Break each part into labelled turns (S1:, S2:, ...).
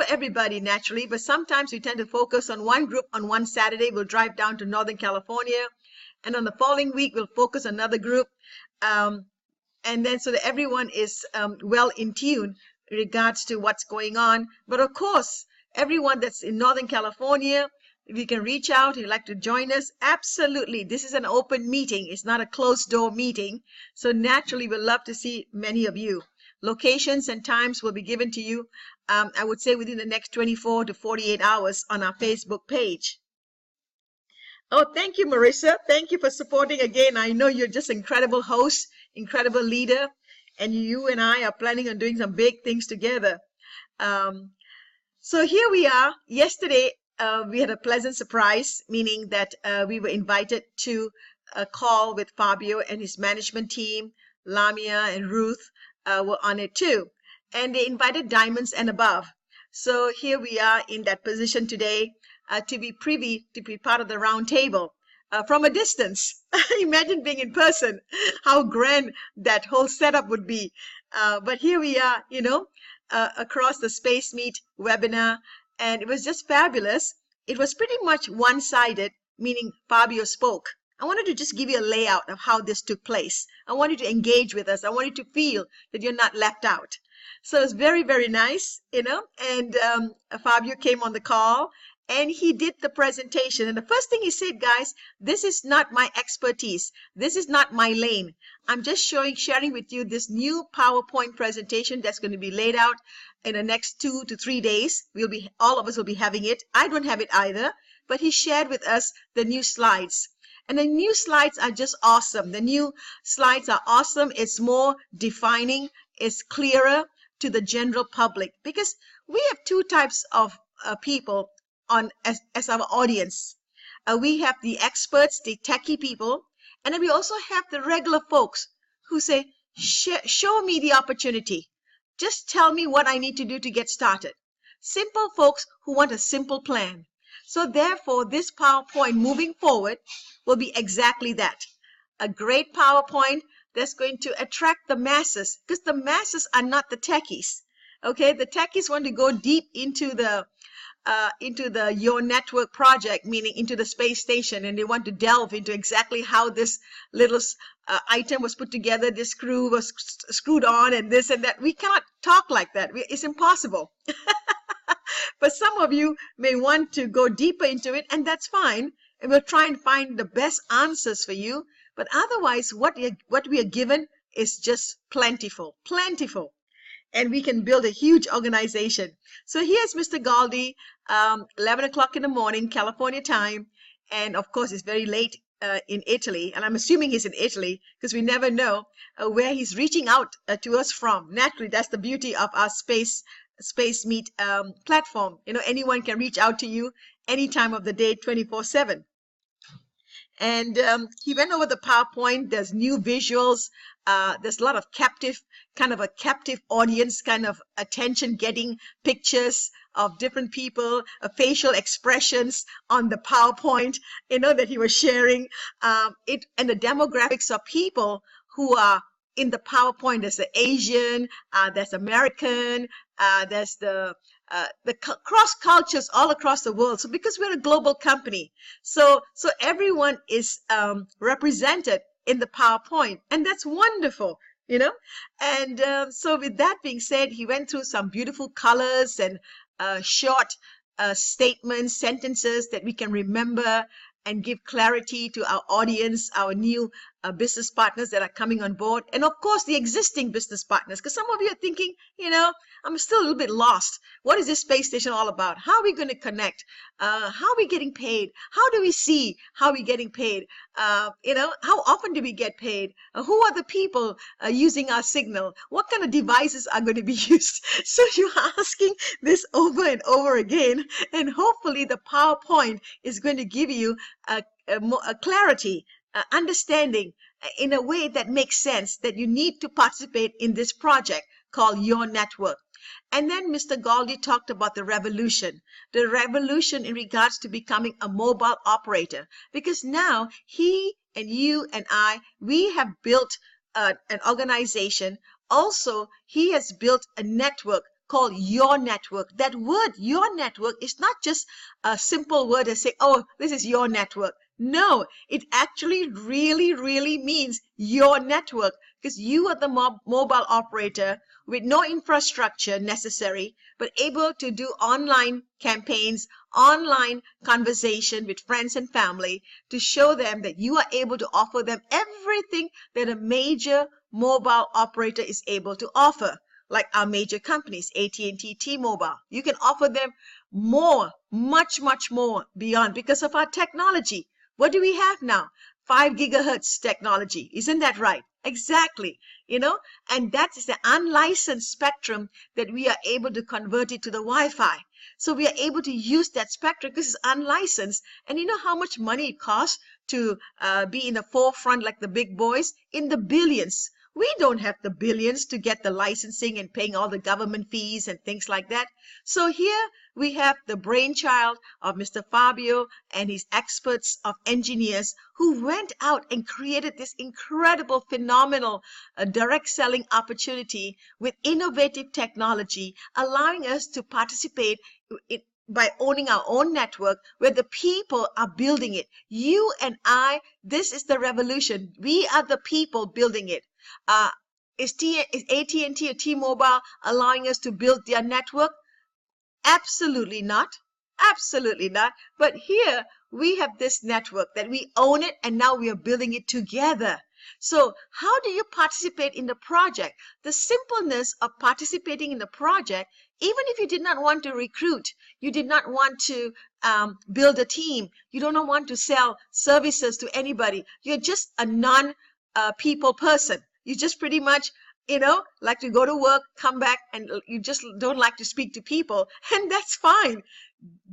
S1: everybody naturally, but sometimes we tend to focus on one group on one Saturday. We'll drive down to Northern California, and on the following week, we'll focus on another group. And then so that everyone is well in tune in regards to what's going on. But of course, everyone that's in Northern California, if you can reach out, you'd like to join us, absolutely. This is an open meeting. It's not a closed door meeting. So naturally, we'd love to see many of you. Locations and times will be given to you, I would say within the next 24 to 48 hours on our Facebook page. Oh, thank you, Marissa. Thank you for supporting again. I know you're just an incredible host, incredible leader, and you and I are planning on doing some big things together. So here we are. Yesterday, we had a pleasant surprise, meaning that we were invited to a call with Fabio and his management team. Lamia and Ruth were on it too. And they invited diamonds and above. So here we are in that position today to be privy, to be part of the round table from a distance. Imagine being in person, how grand that whole setup would be. But here we are, you know, across the Space Meet webinar. And it was just fabulous. It was pretty much one-sided, meaning Fabio spoke. I wanted to just give you a layout of how this took place. I want you to engage with us. I want you to feel that you're not left out. So it's very, very nice, you know. And Fabio came on the call and he did the presentation. And the first thing he said, guys, this is not my expertise. This is not my lane. I'm just sharing with you this new PowerPoint presentation that's going to be laid out in the next 2 to 3 days. All of us will be having it. I don't have it either, but he shared with us the new slides. And the new slides are just awesome. The new slides are awesome. It's more defining. It's clearer to the general public because we have two types of people as our audience. We have the experts, the techie people, and then we also have the regular folks who say, show me the opportunity. Just tell me what I need to do to get started. Simple folks who want a simple plan. So therefore, this PowerPoint moving forward will be exactly that. A great PowerPoint that's going to attract the masses, because the masses are not the techies. Okay, the techies want to go deep into the Your Network project, meaning into the space station, and they want to delve into exactly how this little item was put together, this screw was screwed on, and this and that. We cannot talk like that. It's impossible. But some of you may want to go deeper into it, and that's fine. And we'll try and find the best answers for you. But otherwise, what we are given is just plentiful, plentiful. And we can build a huge organization. So here's Mr. Galdi, 11 o'clock in the morning, California time. And of course, it's very late in Italy. And I'm assuming he's in Italy because we never know where he's reaching out to us from. Naturally, that's the beauty of our Space Meet platform. You know, anyone can reach out to you any time of the day, 24/7. And he went over the PowerPoint. There's new visuals. There's a lot of captive audience, kind of attention-getting pictures of different people, facial expressions on the PowerPoint, you know, that he was sharing. And the demographics of people who are in the PowerPoint. There's the Asian, there's American, there's the cross cultures all across the world. So because we're a global company, so everyone is represented in the PowerPoint, and that's wonderful, you know. And so with that being said, he went through some beautiful colors and short statements, sentences that we can remember and give clarity to our audience, our new business partners that are coming on board, and of course the existing business partners, because some of you are thinking, you know, I'm still a little bit lost. What is this space station all about? How are we going to connect? How are we getting paid? How do we see how we're getting paid? You know, how often do we get paid? Who are the people using our signal? What kind of devices are going to be used? So you're asking this over and over again, and hopefully the PowerPoint is going to give you a clarity, understanding in a way that makes sense that you need to participate in this project called Your Network. And then Mr. Galdi talked about the revolution in regards to becoming a mobile operator, because now he and you and I, we have built an organization. Also, he has built a network called your network. That word, your network, is not just a simple word that say, oh, this is your network. No, it actually really means your network, because you are the mobile operator with no infrastructure necessary, but able to do online campaigns, online conversation with friends and family to show them that you are able to offer them everything that a major mobile operator is able to offer. Like our major companies, AT&T, T-Mobile. You can offer them more, much more beyond because of our technology. What do we have now? 5 gigahertz technology. Isn't that right? Exactly. And that is the unlicensed spectrum that we are able to convert it to the Wi-Fi. So we are able to use that spectrum because it's unlicensed. And you know how much money it costs to be in the forefront like the big boys? In the billions. We don't have the billions to get the licensing and paying all the government fees and things like that. So here we have the brainchild of Mr. Fabio and his experts of engineers who went out and created this incredible, phenomenal direct selling opportunity with innovative technology, allowing us to participate by owning our own network where the people are building it. You and I, this is the revolution. We are the people building it. Is AT&T or T-Mobile allowing us to build their network? Absolutely not. Absolutely not. But here we have this network that we own it, and now we are building it together. So how do you participate in the project? The simpleness of participating in the project, even if you did not want to recruit, you did not want to build a team, you don't want to sell services to anybody, you're just a non-people person. You just pretty much, like to go to work, come back, and you just don't like to speak to people. And that's fine.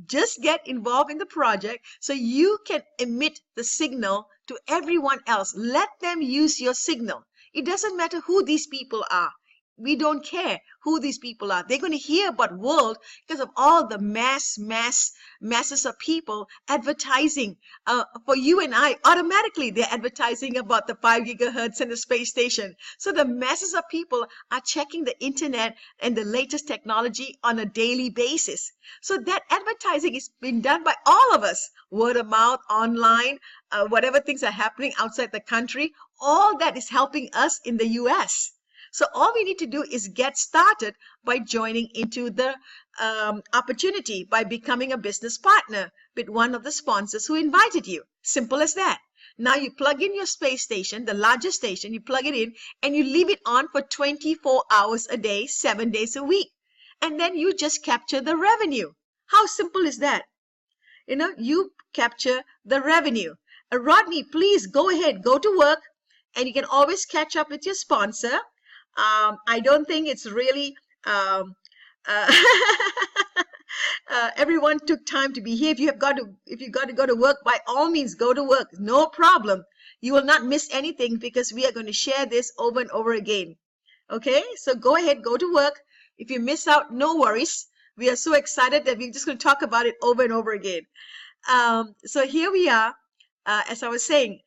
S1: Just get involved in the project so you can emit the signal to everyone else. Let them use your signal. It doesn't matter who these people are. We don't care who these people are. They're going to hear about world because of all the masses of people advertising for you and I. Automatically, they're advertising about the 5 gigahertz and the space station. So the masses of people are checking the internet and the latest technology on a daily basis. So that advertising is being done by all of us. Word of mouth, online, whatever things are happening outside the country, all that is helping us in the US. So all we need to do is get started by joining into the opportunity by becoming a business partner with one of the sponsors who invited you. Simple as that. Now you plug in your space station, the largest station, you plug it in and you leave it on for 24 hours a day, 7 days a week. And then you just capture the revenue. How simple is that? You capture the revenue. Rodney, please go ahead, go to work, and you can always catch up with your sponsor. I don't think it's really everyone took time to be here. If you got to go to work, by all means go to work. No problem. You will not miss anything because we are going to share this over and over again. Okay, so go ahead, go to work. If you miss out, no worries. We are so excited that we're just going to talk about it over and over again. So here we are. As I was saying,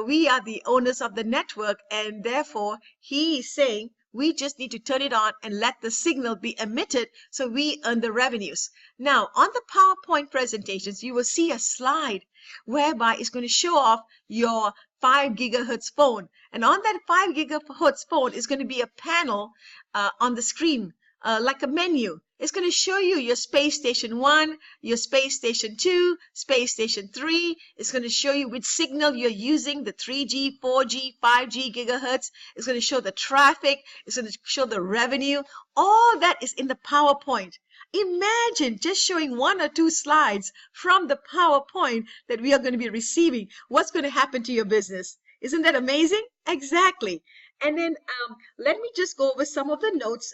S1: we are the owners of the network, and therefore he is saying we just need to turn it on and let the signal be emitted so we earn the revenues. Now, on the PowerPoint presentations, you will see a slide whereby it's going to show off your 5 gigahertz phone. And on that 5 gigahertz phone is going to be a panel on the screen, like a menu. It's going to show you your space station 1, your space station 2, space station 3. It's going to show you which signal you're using, the 3G, 4G, 5G gigahertz. It's going to show the traffic. It's going to show the revenue. All that is in the PowerPoint. Imagine just showing 1 or 2 slides from the PowerPoint that we are going to be receiving. What's going to happen to your business? Isn't that amazing? Exactly. And then let me just go over some of the notes.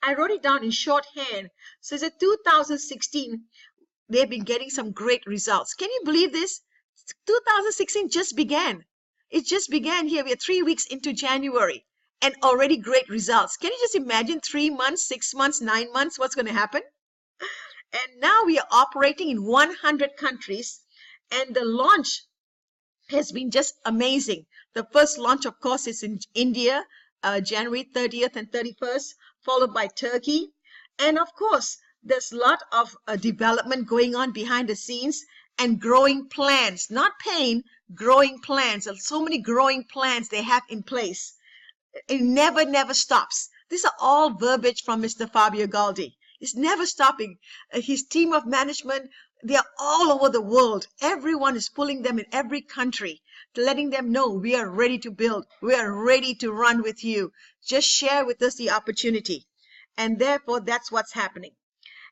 S1: I wrote it down in shorthand. So it's 2016. They've been getting some great results. Can you believe this? 2016 just began. It just began here. We are 3 weeks into January and already great results. Can you just imagine 3 months, 6 months, 9 months? What's going to happen? And now we are operating in 100 countries, and the launch has been just amazing. The first launch, of course, is in India, January 30th and 31st, followed by Turkey. And of course, there's a lot of development going on behind the scenes and growing plans, not pain, growing plans. There's so many growing plans they have in place. It never stops. These are all verbiage from Mr. Fabio Galdi. It's never stopping. His team of management, they are all over the world. Everyone is pulling them in every country, letting them know we are ready to build. We are ready to run with you. Just share with us the opportunity. And therefore, that's what's happening.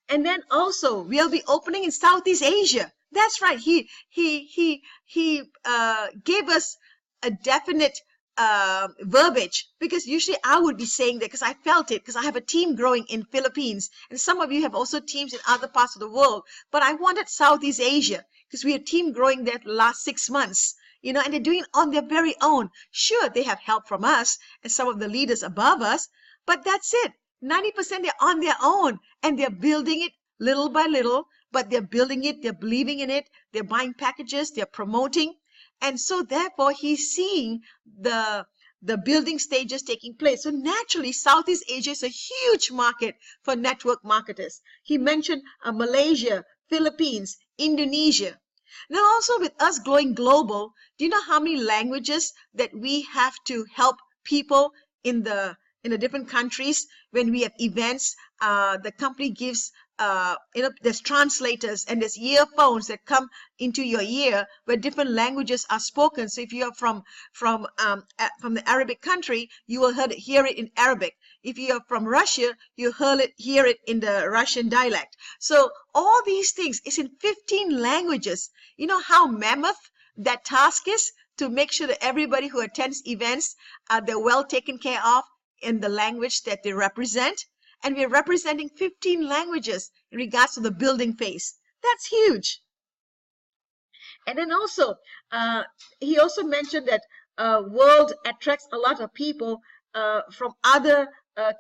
S1: And then also, we'll be opening in Southeast Asia. That's right. He gave us a definite verbiage, because usually I would be saying that because I felt it, because I have a team growing in Philippines, and some of you have also teams in other parts of the world. But I wanted Southeast Asia because we are team growing there the last 6 months. And they're doing it on their very own. Sure, they have help from us and some of the leaders above us, but that's it. 90% they're on their own, and they're building it little by little, but they're building it, they're believing in it, they're buying packages, they're promoting. And so therefore he's seeing the building stages taking place. So naturally, Southeast Asia is a huge market for network marketers. He mentioned Malaysia, Philippines, Indonesia. Now also with us going global, do you know how many languages that we have to help people in the different countries when we have events? The company gives there's translators and there's earphones that come into your ear where different languages are spoken. So if you are from the Arabic country, you will hear it in Arabic. If you are from Russia, you hear it in the Russian dialect. So all these things is in 15 languages. You know how mammoth that task is, to make sure that everybody who attends events, they're well taken care of in the language that they represent. And we're representing 15 languages in regards to the building phase. That's huge. And then also, he also mentioned that world attracts a lot of people from other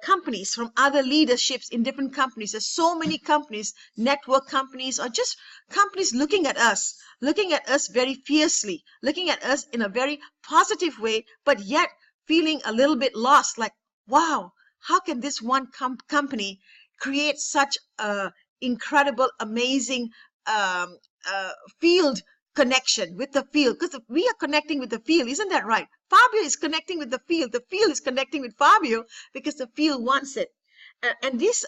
S1: companies, from other leaderships in different companies. There's so many companies, network companies, or just companies looking at us very fiercely, looking at us in a very positive way, but yet feeling a little bit lost, like, wow, how can this one company create such a incredible, amazing field connection with the field? Because we are connecting with the field, isn't that right? Fabio is connecting with the field is connecting with Fabio because the field wants it. And these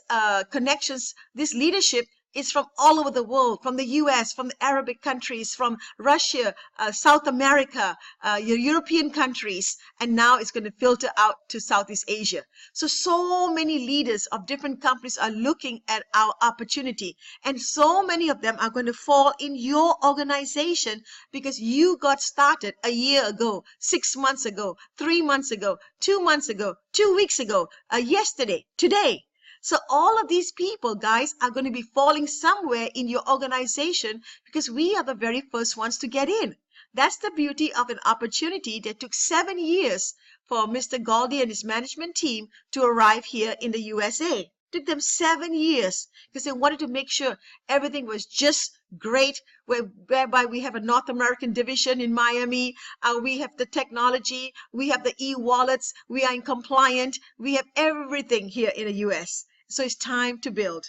S1: connections, this leadership is from all over the world, from the US, from the Arabic countries, from Russia, South America, your European countries, and now it's going to filter out to Southeast Asia. So many leaders of different companies are looking at our opportunity, and so many of them are going to fall in your organization because you got started a year ago, 6 months ago, 3 months ago, 2 months ago, 2 weeks ago, yesterday, today. So all of these people, guys, are going to be falling somewhere in your organization because we are the very first ones to get in. That's the beauty of an opportunity that took 7 years for Mr. Galdi and his management team to arrive here in the USA. It took them 7 years because they wanted to make sure everything was just great, whereby we have a North American division in Miami, we have the technology, we have the e-wallets, we are in compliant, we have everything here in the US. So it's time to build.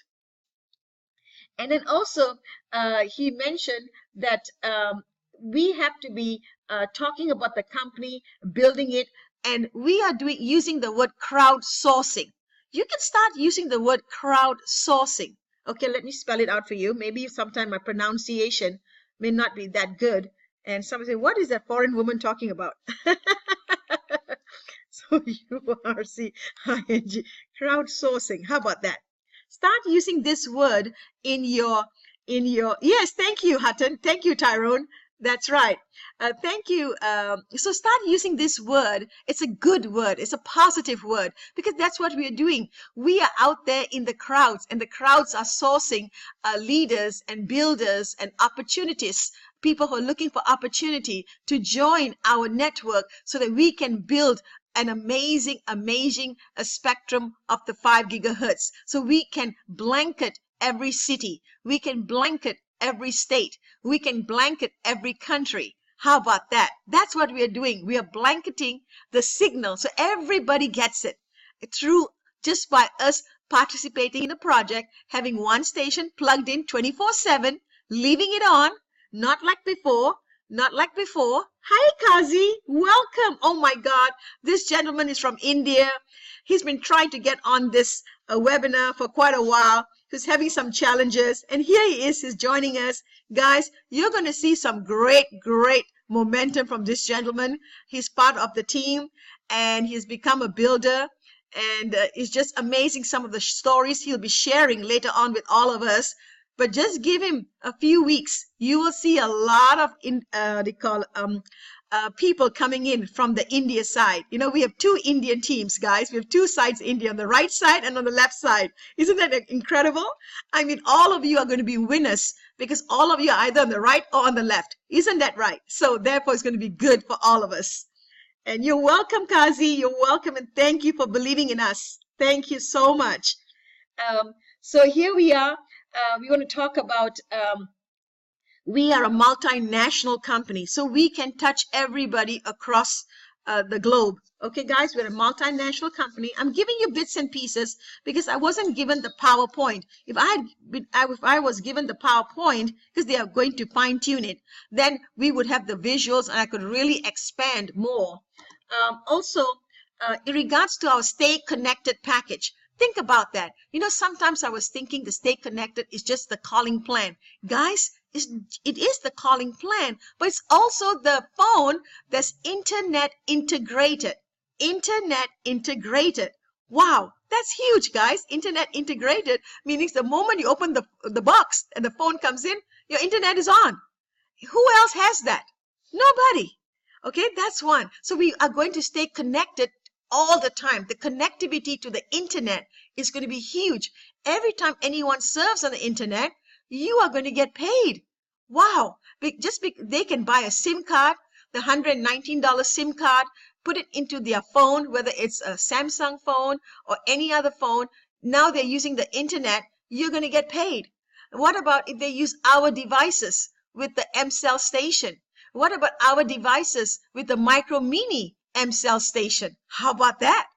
S1: And then also he mentioned that we have to be talking about the company, building it, and we are using the word crowdsourcing. You can start using the word crowdsourcing. Okay, let me spell it out for you. Maybe sometime my pronunciation may not be that good. And somebody say, what is that foreign woman talking about? So U-R-C-I-N-G, crowdsourcing. How about that? Start using this word in your, yes, thank you, Hutton. Thank you, Tyrone. That's right. Thank you. So start using this word. It's a good word. It's a positive word because that's what we are doing. We are out there in the crowds, and the crowds are sourcing leaders and builders and opportunities, people who are looking for opportunity to join our network so that we can build an amazing spectrum of the 5 gigahertz. So we can blanket every city. We can blanket every state. We can blanket every country. How about that? That's what we are doing. We are blanketing the signal so everybody gets it through just by us participating in a project, having one station plugged in 24/7, leaving it on, not like before, not like before. Hi, Kazi, welcome. Oh my God, this gentleman is from India. He's been trying to get on this webinar for quite a while. He's having some challenges, and here he is. He's joining us. Guys, you're going to see some great momentum from this gentleman. He's part of the team, and he's become a builder, and it's just amazing some of the stories he'll be sharing later on with all of us. But just give him a few weeks. You will see a lot of people coming in from the India side. You know, we have two Indian teams, guys. We have two sides, India, on the right side and on the left side. Isn't that incredible? I mean, all of you are going to be winners because all of you are either on the right or on the left. Isn't that right? So therefore, it's going to be good for all of us. And you're welcome, Kazi. You're welcome, and thank you for believing in us. Thank you so much. So here we are. We want to talk about we are a multinational company, so we can touch everybody across the globe. Okay, guys, we're a multinational company. I'm giving you bits and pieces because I wasn't given the PowerPoint. If I was given the PowerPoint, because they are going to fine tune it, then we would have the visuals and I could really expand more. Also, in regards to our Stay Connected package, think about that. You know, sometimes I was thinking the Stay Connected is just the calling plan. Guys, it is the calling plan, but it's also the phone that's internet integrated. Internet integrated. Wow, that's huge, guys. Internet integrated meaning the moment you open the box and the phone comes in, your internet is on. Who else has that? Nobody. Okay, that's one. So we are going to stay connected all the time. The connectivity to the internet is going to be huge. Every time anyone surfs on the internet, you are going to get paid. Wow. They can buy a SIM card, the $119 SIM card, put it into their phone, whether it's a Samsung phone or any other phone. Now they're using the internet, you're going to get paid. What about if they use our devices with the M-Cell station? What about our devices with the micro mini M-Cell station? How about that?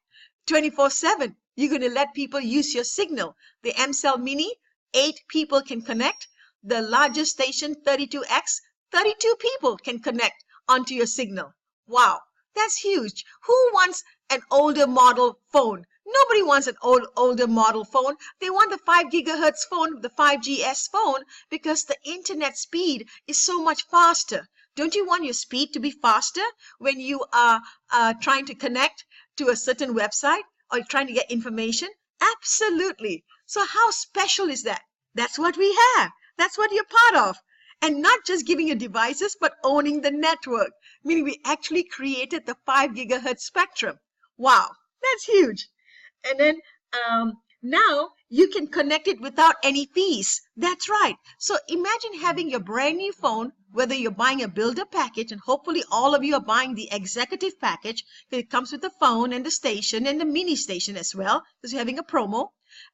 S1: 24/7, you're going to let people use your signal. The M-Cell mini, 8 people can connect. The largest station, 32X, 32 people can connect onto your signal. Wow, that's huge. Who wants an older model phone? Nobody wants an older model phone. They want the 5 gigahertz phone, the 5GS phone, because the internet speed is so much faster. Don't you want your speed to be faster when you are trying to connect to a certain website or trying to get information? Absolutely. So how special is that? That's what we have. That's what you're part of. And not just giving you devices, but owning the network. Meaning we actually created the 5 gigahertz spectrum. Wow, that's huge. And then now you can connect it without any fees. That's right. So imagine having your brand new phone, whether you're buying a builder package, and hopefully all of you are buying the executive package, because it comes with the phone and the station and the mini station as well, because you're having a promo.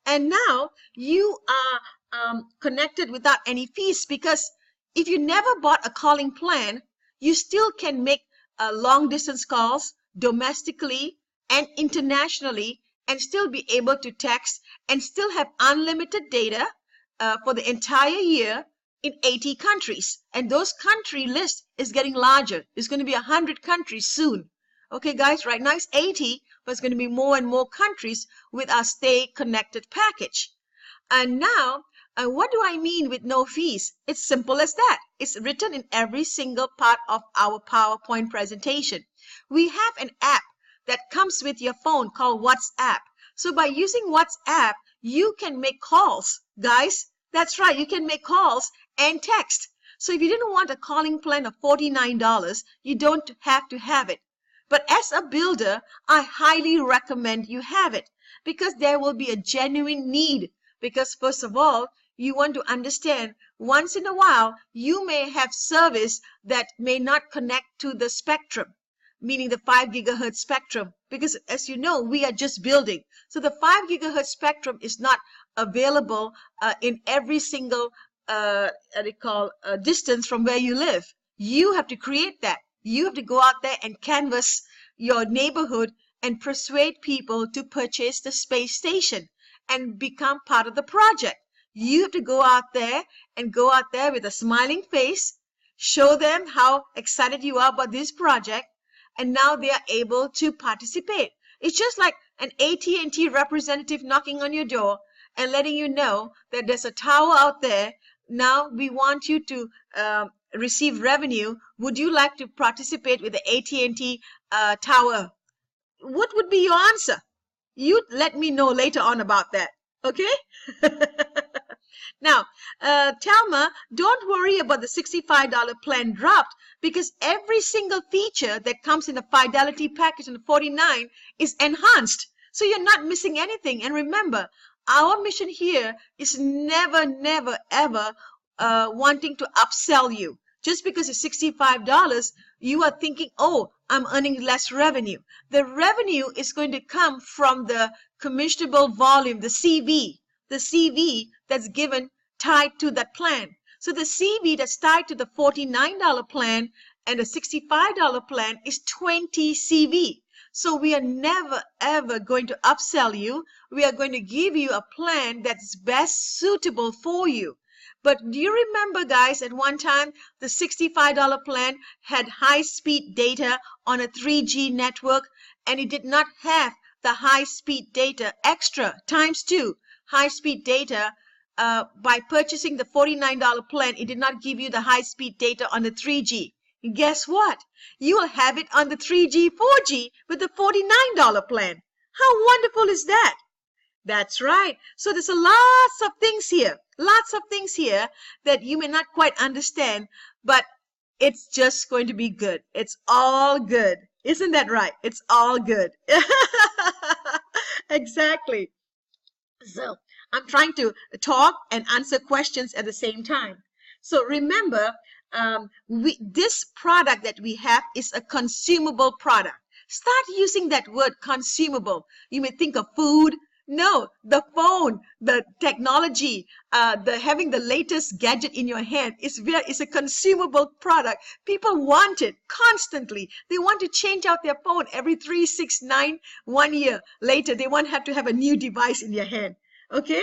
S1: And now you are connected without any fees, because if you never bought a calling plan, you still can make long distance calls domestically and internationally, and still be able to text and still have unlimited data for the entire year in 80 countries. And those country list is getting larger. It's going to be 100 countries soon. Okay, guys, right now it's 80, but it's going to be more and more countries with our Stay Connected package. And now, what do I mean with no fees? It's simple as that. It's written in every single part of our PowerPoint presentation. We have an app that comes with your phone called WhatsApp. So by using WhatsApp, you can make calls. Guys, that's right, you can make calls and text. So if you didn't want a calling plan of $49, you don't have to have it. But as a builder, I highly recommend you have it, because there will be a genuine need. Because first of all, you want to understand, once in a while, you may have service that may not connect to the spectrum, meaning the 5 gigahertz spectrum, because as you know, we are just building. So the 5 gigahertz spectrum is not available in every single distance from where you live. You have to create that. You have to go out there and canvas your neighborhood and persuade people to purchase the space station. and become part of the project. You have to go out there with a smiling face, show them how excited you are about this project, and now they are able to participate. It's just like an AT&T representative knocking on your door and letting you know that there's a tower out there. Now we want you to receive revenue. Would you like to participate with the AT&T tower? What would be your answer? You let me know later on about that. Okay? Now, Thelma, don't worry about the $65 plan dropped, because every single feature that comes in the Fidelity package in the 49 is enhanced. So you're not missing anything. And remember, our mission here is never, never, ever wanting to upsell you. Just because it's $65, you are thinking, oh, I'm earning less revenue. The revenue is going to come from the commissionable volume, the CV that's given tied to that plan. So the CV that's tied to the $49 plan and the $65 plan is 20 CV. So we are never, ever going to upsell you. We are going to give you a plan that's best suitable for you. But do you remember, guys, at one time, the $65 plan had high-speed data on a 3G network, and it did not have the high-speed data extra ×2 high-speed data. By purchasing the $49 plan, it did not give you the high-speed data on the 3G. And guess what? You will have it on the 3G, 4G with the $49 plan. How wonderful is that? That's right. So there's lots of things here that you may not quite understand, but it's just going to be good. It's all good. Isn't that right? It's all good. Exactly. So I'm trying to talk and answer questions at the same time. So remember, this product that we have is a consumable product. Start using that word consumable. You may think of food. No, the phone, the technology, having the latest gadget in your hand is a consumable product. People want it constantly. They want to change out their phone every 3, 6, 9, 1 year later. They want to have a new device in their hand. Okay?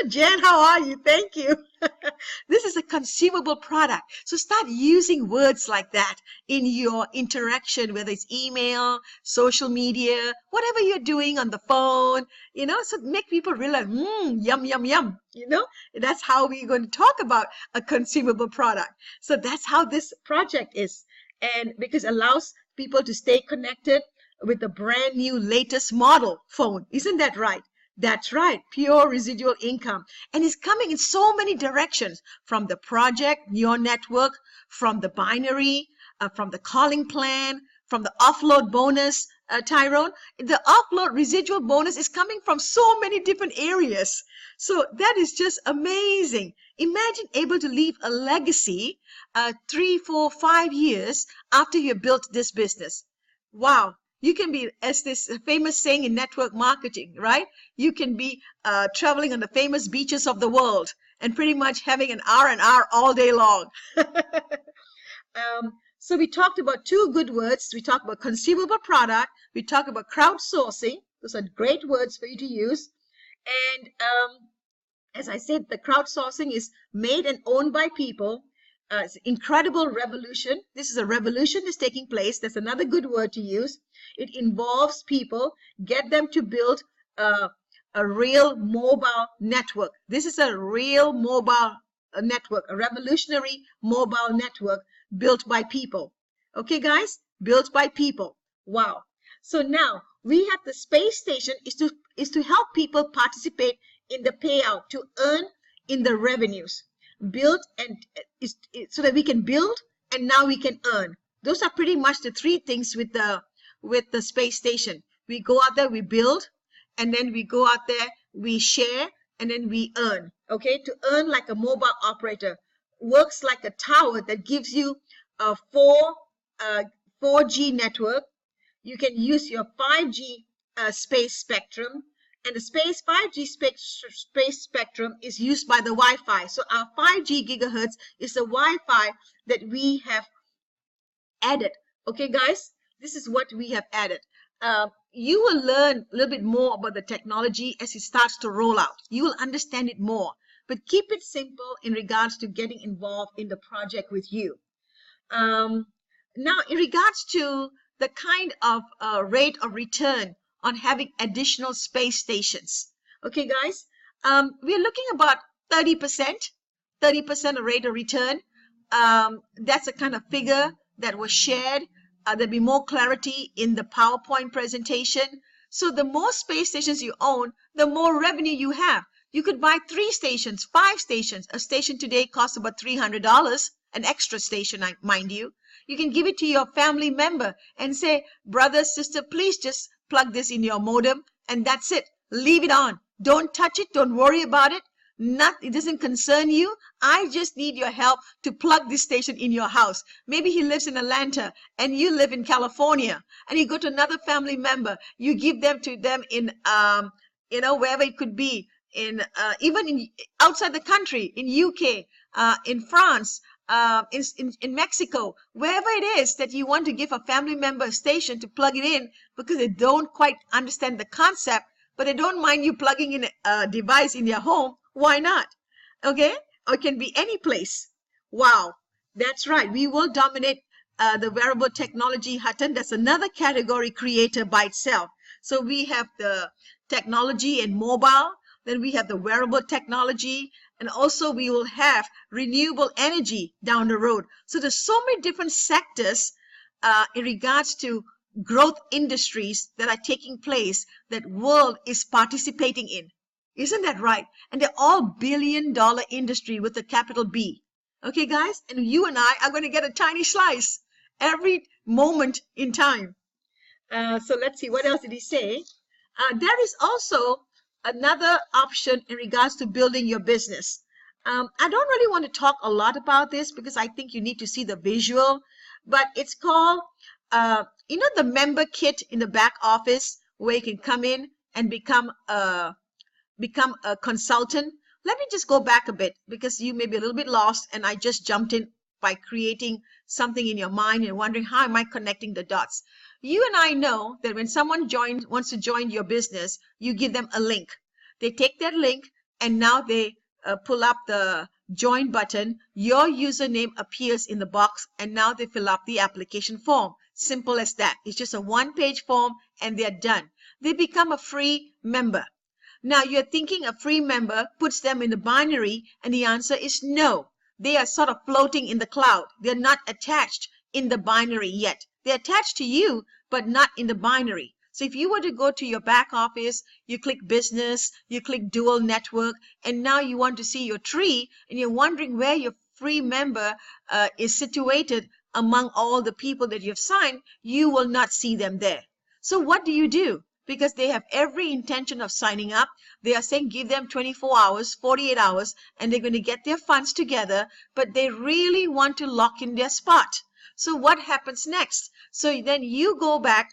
S1: Jan, how are you? Thank you. This is a consumable product. So start using words like that in your interaction, whether it's email, social media, whatever you're doing on the phone, so make people realize, yum, yum, yum. That's how we're going to talk about a consumable product. So that's how this project is. And because it allows people to stay connected with the brand new latest model phone. Isn't that right? That's right, pure residual income. And it's coming in so many directions, from the project, your network, from the binary, from the calling plan, from the offload bonus, Tyrone. The offload residual bonus is coming from so many different areas. So that is just amazing. Imagine able to leave a legacy 3, 4, 5 years after you built this business. Wow. You can be, as this famous saying in network marketing, right? You can be traveling on the famous beaches of the world and pretty much having an R&R all day long. So we talked about 2 good words. We talked about consumable product. We talked about crowdsourcing. Those are great words for you to use. And as I said, the crowdsourcing is made and owned by people. It's an incredible revolution. This is a revolution that's taking place. That's another good word to use. It involves people, get them to build a real mobile network. This is a real mobile network, a revolutionary mobile network built by people. Okay, guys? Built by people. Wow. So now we have the space station is to help people participate in the payout, to earn in the revenues. Build and so that we can build and now we can earn. Those are pretty much the 3 things with the space station. We go out there, we build, and then we go out there, we share, and then we earn. Okay, to earn like a mobile operator works like a tower that gives you a 4G network. You can use your 5G space spectrum. And the 5G space spectrum is used by the Wi-Fi. So our 5G gigahertz is the Wi-Fi that we have added. Okay, guys, this is what we have added. you will learn a little bit more about the technology as it starts to roll out. You will understand it more, but keep it simple in regards to getting involved in the project with you. Now, in regards to the kind of rate of return on having additional space stations. Okay, guys, we're looking about 30% of rate of return. That's a kind of figure that was shared. There'll be more clarity in the PowerPoint presentation. So the more space stations you own, the more revenue you have. You could buy 3 stations, 5 stations. A station today costs about $300, an extra station, mind you. You can give it to your family member and say, brother, sister, please just plug this in your modem, and that's it. Leave it on. Don't touch it. Don't worry about it. It doesn't concern you. I just need your help to plug this station in your house. Maybe he lives in Atlanta and you live in California, and you go to another family member. You give them to them in, wherever it could be, in even in outside the country, in UK, in France, in Mexico, wherever it is that you want to give a family member a station to plug it in because they don't quite understand the concept, but they don't mind you plugging in a device in their home. Why not? Okay? Or it can be any place. Wow. That's right. We will dominate the wearable technology, Hutton. That's another category creator by itself. So we have the technology and mobile. Then we have the wearable technology. And also we will have renewable energy down the road. So there's so many different sectors in regards to growth industries that are taking place that world is participating in. Isn't that right? And they're all billion-dollar industry with a capital B. Okay, guys? And you and I are going to get a tiny slice every moment in time. So let's see. What else did he say? There is also another option in regards to building your business. I don't really want to talk a lot about this because I think you need to see the visual. But it's called, the member kit in the back office where you can come in and become a consultant. Let me just go back a bit because you may be a little bit lost and I just jumped in by creating something in your mind and wondering how am I connecting the dots. You and I know that when someone wants to join your business, you give them a link. They take that link and now they pull up the join button. Your username appears in the box and now they fill up the application form. Simple as that. It's just a one-page form and they're done. They become a free member. Now you're thinking a free member puts them in the binary, and the answer is no. They are sort of floating in the cloud. They're not attached in the binary yet. They're attached to you, but not in the binary. So if you were to go to your back office, you click business, you click dual network, and now you want to see your tree, and you're wondering where your free member is situated among all the people that you've signed, you will not see them there. So what do? Because they have every intention of signing up. They are saying give them 24 hours, 48 hours, and they're going to get their funds together, but they really want to lock in their spot. So what happens next? So then you go back,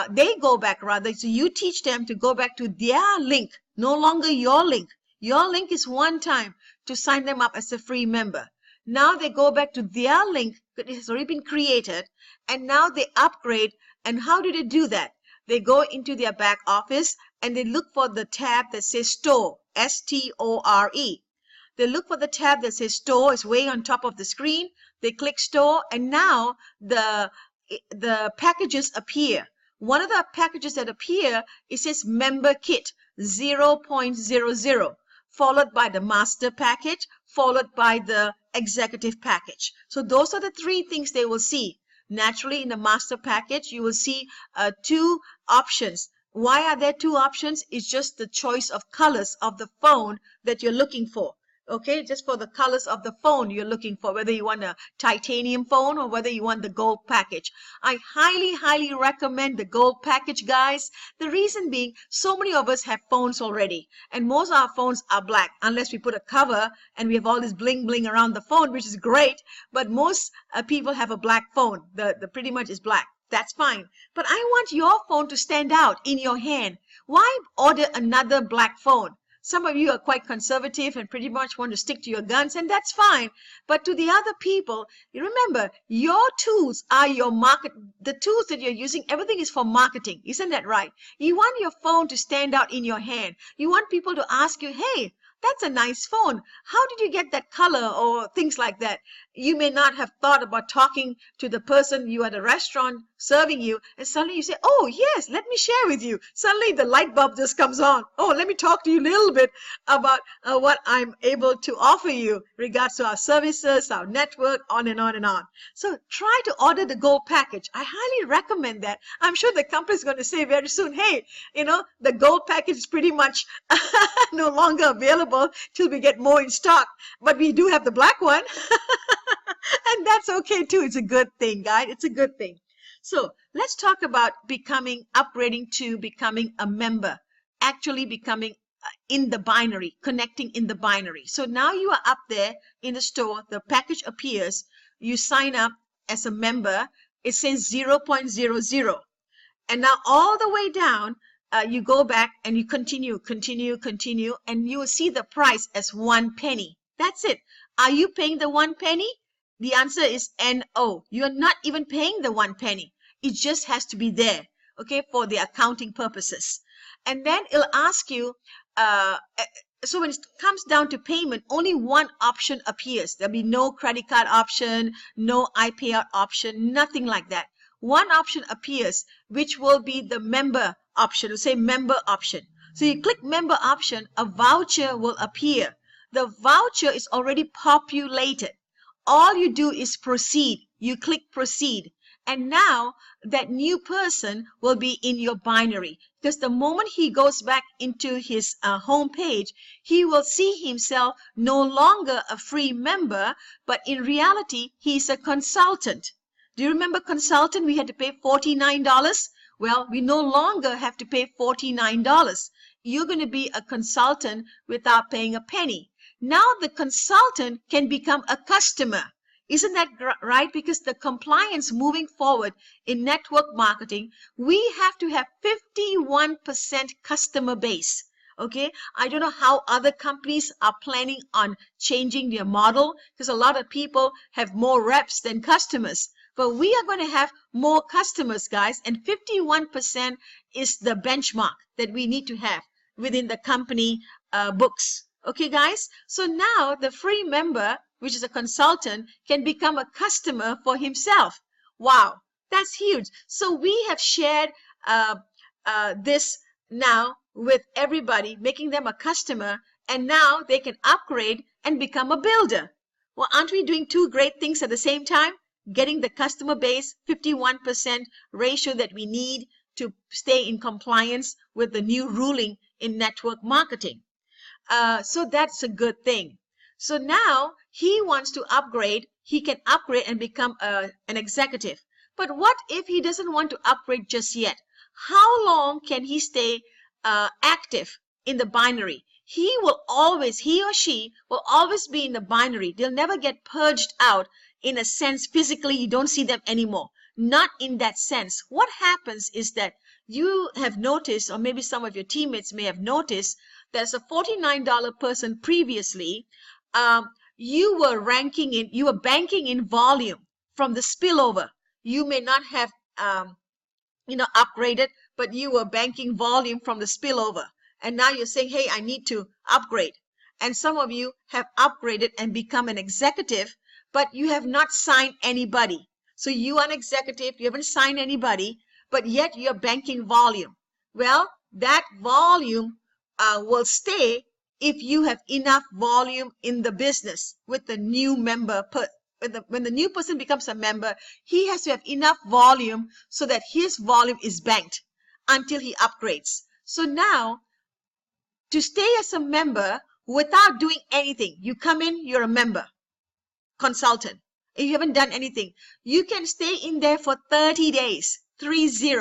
S1: they go back rather, so you teach them to go back to their link, no longer your link. Your link is one time to sign them up as a free member. Now they go back to their link that has already been created, and now they upgrade. And how do they do that? They go into their back office and they look for the tab that says Store, S-T-O-R-E. They look for the tab that says Store, is way on top of the screen. They click Store, and now the packages appear. One of the packages that appear, it says Member Kit 0.00, followed by the Master Package, followed by the Executive Package. So those are the 3 things they will see. Naturally, in the Master Package, you will see 2 options. Why are there 2 options? It's just the choice of colors of the phone that you're looking for. Okay, just for the colors of the phone you're looking for, whether you want a titanium phone or whether you want the gold package. I highly recommend the gold package, guys. The reason being, so many of us have phones already, and most of our phones are black, unless we put a cover and we have all this bling bling around the phone, which is great, but most people have a black phone. The pretty much is black. That's fine. But I want your phone to stand out in your hand. Why order another black phone? Some of you are quite conservative and pretty much want to stick to your guns, and that's fine. But to the other people, you remember, your tools are your market. The tools that you're using, everything is for marketing. Isn't that right? You want your phone to stand out in your hand. You want people to ask you, hey, that's a nice phone. How did you get that color, or things like that? You may not have thought about talking to the person you at a restaurant serving you, and suddenly you say, oh yes, let me share with you. Suddenly the light bulb just comes on. Oh, let me talk to you a little bit about what I'm able to offer you regards to our services, our network, on and on and on. So try to order the gold package. I highly recommend that. I'm sure the company is going to say very soon, hey, the gold package is pretty much no longer available till we get more in stock, but we do have the black one. And that's okay too. It's a good thing, guys. It's a good thing. So let's talk about upgrading to becoming a member, actually becoming in the binary, connecting in the binary. So now you are up there in the store, the package appears, you sign up as a member, it says 0.00. And now all the way down, you go back and you continue, and you will see the price as 1 penny. That's it. Are you paying the 1 penny? The answer is no. You are not even paying the 1 penny. It just has to be there, okay, for the accounting purposes. And then it'll ask you, so when it comes down to payment, only one option appears. There'll be no credit card option, no iPayout option, nothing like that. One option appears, which will be the member option. It'll say member option. So you click member option, a voucher will appear. The voucher is already populated. All you do is proceed. You click proceed. And now that new person will be in your binary, because the moment he goes back into his home page, he will see himself no longer a free member, but in reality, he's a consultant. Do you remember consultant? We had to pay $49. Well, we no longer have to pay $49. You're going to be a consultant without paying a penny. Now the consultant can become a customer. Isn't that right? Because the compliance moving forward in network marketing, we have to have 51% customer base. Okay, I don't know how other companies are planning on changing their model, because a lot of people have more reps than customers. But we are going to have more customers, guys, and 51% is the benchmark that we need to have within the company books. Okay, guys, so now the free member, which is a consultant, can become a customer for himself. Wow, that's huge. So we have shared this now with everybody, making them a customer, and now they can upgrade and become a builder. Well, aren't we doing two great things at the same time? Getting the customer base, 51% ratio that we need to stay in compliance with the new ruling in network marketing. So that's a good thing. So now he wants to upgrade. He can upgrade and become an executive. But what if he doesn't want to upgrade just yet? How long can he stay active in the binary? He or she will always be in the binary. They'll never get purged out in a sense physically. You don't see them anymore. Not in that sense. What happens is that you have noticed, or maybe some of your teammates may have noticed, there's a $49 person previously, you were banking in volume from the spillover. You may not have, upgraded, but you were banking volume from the spillover. And now you're saying, hey, I need to upgrade. And some of you have upgraded and become an executive, but you have not signed anybody. So you are an executive, you haven't signed anybody, but yet you're banking volume. Well, that volume will stay if you have enough volume in the business with the new member. When the new person becomes a member, he has to have enough volume so that his volume is banked until he upgrades. So now, to stay as a member without doing anything, you come in, you're a member, consultant. If you haven't done anything, you can stay in there for 30 days, 30.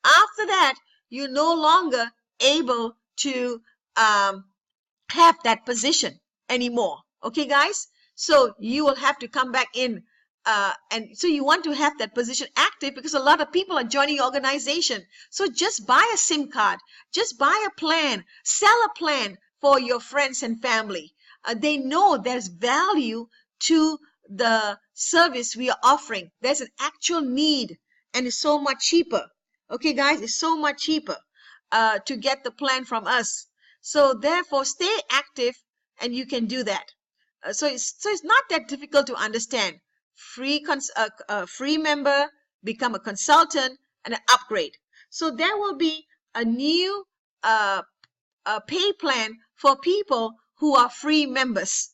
S1: After that, you're no longer able to have that position anymore. Okay, guys? So you will have to come back in. And so you want to have that position active because a lot of people are joining your organization. So just buy a SIM card, just buy a plan, sell a plan, for your friends and family. They know there's value to the service we are offering. There's an actual need, and it's so much cheaper. Okay, guys, it's so much cheaper to get the plan from us. So therefore, stay active, and you can do that. So it's not that difficult to understand. Free member, become a consultant, and an upgrade. So there will be a new pay plan for people who are free members,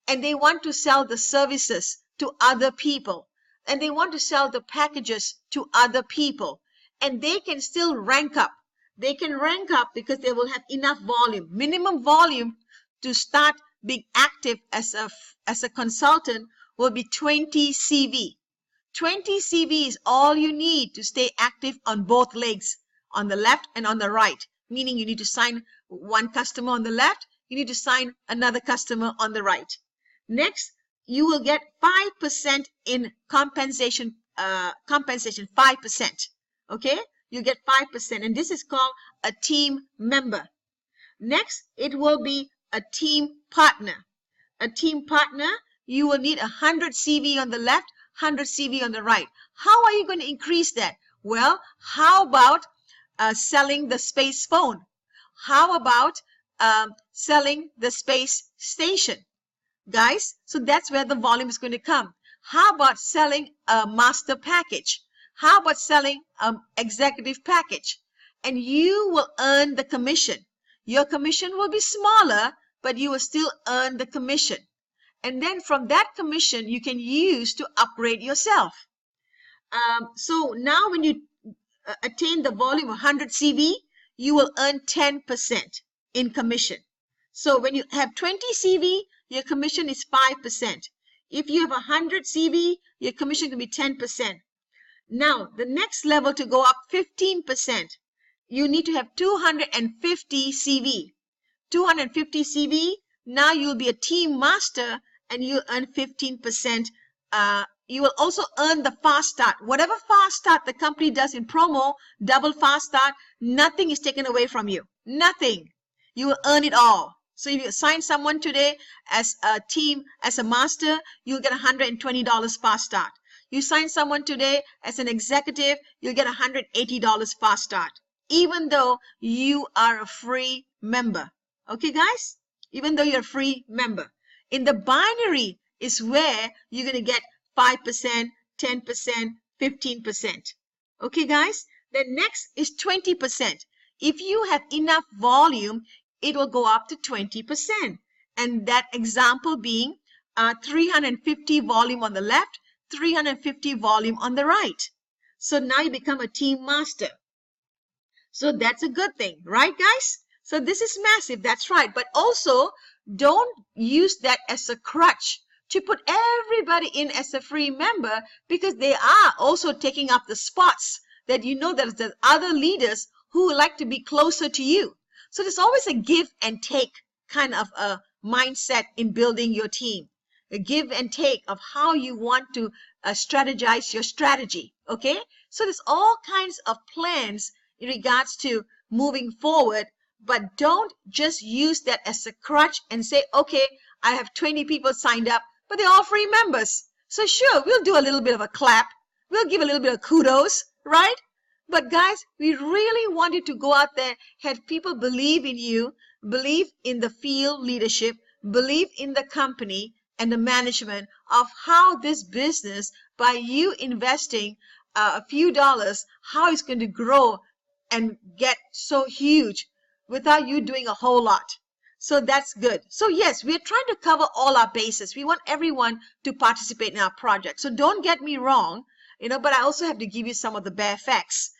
S1: and they want to sell the services to other people, and they want to sell the packages to other people, and they can still rank up. They can rank up because they will have enough volume, minimum volume to start being active as a consultant will be 20 CV. 20 CV is all you need to stay active on both legs, on the left and on the right, meaning you need to sign one customer on the left, you need to sign another customer on the right. Next, you will get 5% in compensation, 5%. Okay, you get 5%, and this is called a team member. Next, it will be a team partner. A team partner, you will need 100 CV on the left, 100 CV on the right. How are you going to increase that? Well, how about selling the space phone? How about selling the space station? Guys, so that's where the volume is going to come. How about selling a master package? How about selling an executive package? And you will earn the commission. Your commission will be smaller, but you will still earn the commission. And then from that commission, you can use to upgrade yourself. So now when you attain the volume of 100 CV, you will earn 10% in commission. So when you have 20 CV, your commission is 5%. If you have 100 CV, your commission can be 10%. Now, the next level to go up 15%, you need to have 250 CV. 250 CV, now you'll be a team master and you earn 15%. You will also earn the fast start. Whatever fast start the company does in promo, double fast start, nothing is taken away from you. Nothing. You will earn it all. So if you assign someone today as a team, as a master, you'll get $120 fast start. You sign someone today as an executive, you'll get $180 fast start, even though you are a free member. Okay, guys? Even though you're a free member. In the binary is where you're going to get 5%, 10%, 15%. Okay, guys? Then next is 20%. If you have enough volume, it will go up to 20%. And that example being 350 volume on the left, 350 volume on the right. So now you become a team master. So that's a good thing, right, guys? So this is massive, that's right. But also, don't use that as a crutch to put everybody in as a free member, because they are also taking up the spots that you know that there's other leaders who would like to be closer to you. So there's always a give and take kind of a mindset in building your team. A give and take of how you want to strategize your strategy, okay? So there's all kinds of plans in regards to moving forward, but don't just use that as a crutch and say, okay, I have 20 people signed up, but they're all free members. So sure, we'll do a little bit of a clap. We'll give a little bit of kudos, right? But guys, we really want you to go out there, have people believe in you, believe in the field leadership, believe in the company and the management of how this business, by you investing a few dollars, how it's going to grow and get so huge without you doing a whole lot. So that's good. So yes, we're trying to cover all our bases. We want everyone to participate in our project. So don't get me wrong, but I also have to give you some of the bare facts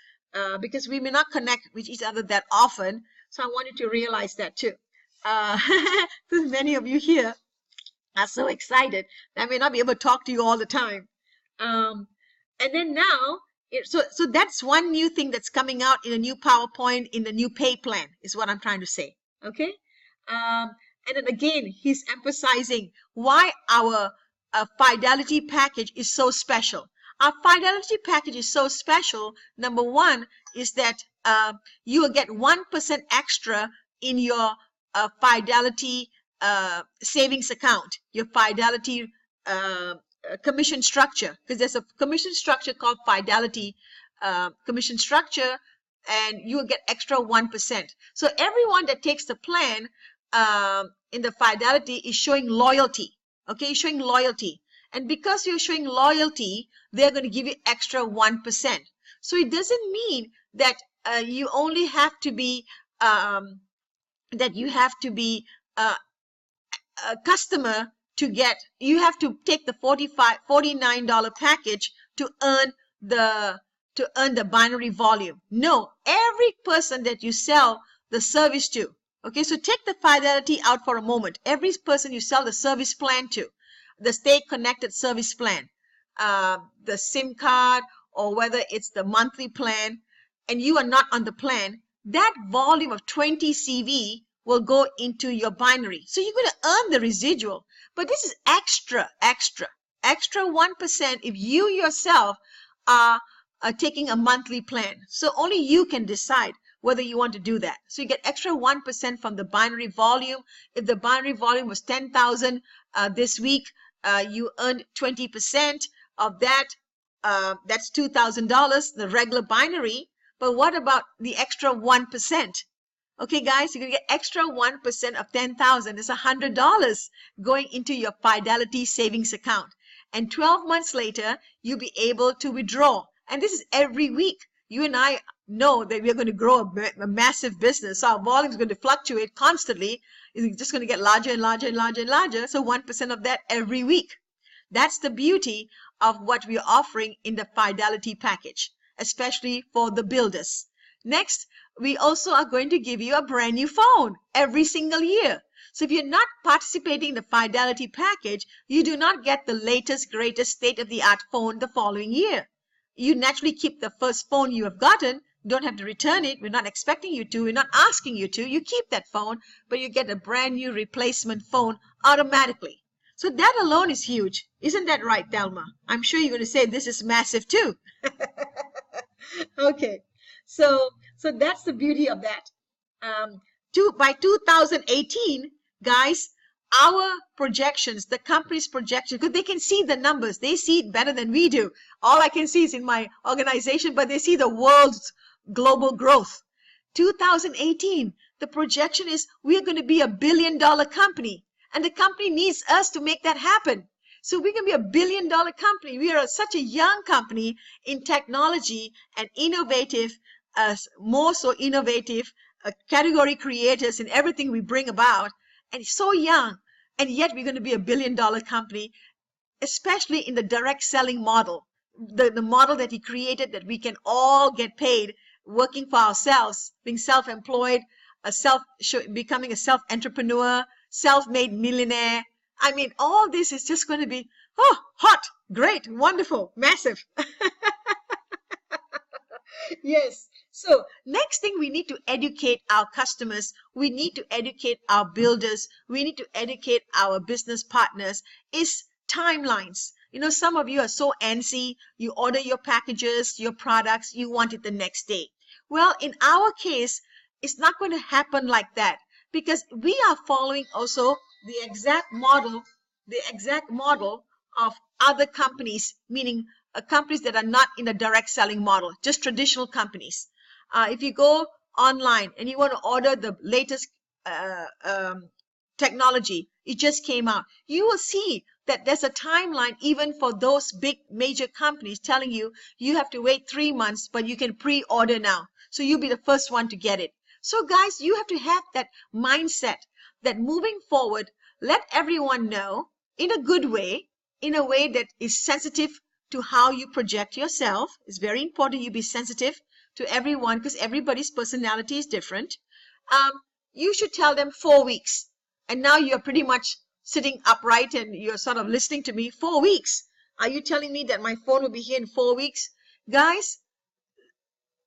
S1: because we may not connect with each other that often. So I want you to realize that too. Many of you here are so excited that I may not be able to talk to you all the time. And then now, so that's one new thing that's coming out in a new PowerPoint, in the new pay plan, is what I'm trying to say. Okay? And then again, he's emphasizing why our Fidelity package is so special. Our Fidelity package is so special. Number one is that you will get 1% extra in your Fidelity savings account, your Fidelity commission structure, because there's a commission structure called Fidelity commission structure, and you will get extra 1%. So everyone that takes the plan in the Fidelity is showing loyalty. Okay, showing loyalty. And because you're showing loyalty, they're going to give you extra 1%. So it doesn't mean that you only have to be a customer to get, you have to take the $49 package to earn the binary volume. No, every person that you sell the service to, okay, so take the Fidelity out for a moment. Every person you sell the service plan to, the Stay Connected service plan, the SIM card, or whether it's the monthly plan, and you are not on the plan, that volume of 20 CV will go into your binary. So you're going to earn the residual. But this is extra 1% if you yourself are taking a monthly plan. So only you can decide whether you want to do that. So you get extra 1% from the binary volume. If the binary volume was 10,000 this week, you earned 20% of that. That's $2,000, the regular binary. But what about the extra 1%? Okay, guys, you're going to get extra 1% of 10,000. It's $100 going into your Fidelity savings account. And 12 months later, you'll be able to withdraw. And this is every week. You and I know that we're going to grow a massive business. So our volume is going to fluctuate constantly. It's just going to get larger and larger and larger and larger. So 1% of that every week. That's the beauty of what we're offering in the Fidelity package, especially for the builders. Next, we also are going to give you a brand new phone every single year. So if you're not participating in the Fidelity package, you do not get the latest, greatest state-of-the-art phone the following year. You naturally keep the first phone you have gotten. You don't have to return it. We're not expecting you to. We're not asking you to. You keep that phone, but you get a brand new replacement phone automatically. So that alone is huge. Isn't that right, Thelma? I'm sure you're going to say this is massive too. Okay. So that's the beauty of that. By 2018, guys, our projections, the company's projections, because they can see the numbers. They see it better than we do. All I can see is in my organization, but they see the world's global growth. 2018, the projection is we're going to be $1 billion company. And the company needs us to make that happen. So we can be $1 billion company. We are such a young company in technology and innovative, more so innovative, category creators in everything we bring about. And so young. And yet we're going to be $1 billion company, especially in the direct selling model. The model that he created, that we can all get paid working for ourselves, being self-employed, becoming a self-entrepreneur, self-made millionaire. I mean, all this is just going to be, hot, great, wonderful, massive. Yes. So next thing, we need to educate our customers. We need to educate our builders. We need to educate our business partners is timelines. You know, some of you are so antsy. You order your packages, your products, you want it the next day. Well, in our case, it's not going to happen like that, because we are following also the exact model of other companies, meaning companies that are not in a direct selling model, just traditional companies. If you go online and you want to order the latest technology, it just came out, you will see that there's a timeline even for those big major companies telling you you have to wait 3 months, but you can pre-order now. So you'll be the first one to get it. So guys, you have to have that mindset that moving forward, let everyone know in a good way, in a way that is sensitive to how you project yourself. It's very important you be sensitive to everyone, because everybody's personality is different. You should tell them 4 weeks. And now you're pretty much sitting upright and you're sort of listening to me. 4 weeks. Are you telling me that my phone will be here in 4 weeks? Guys,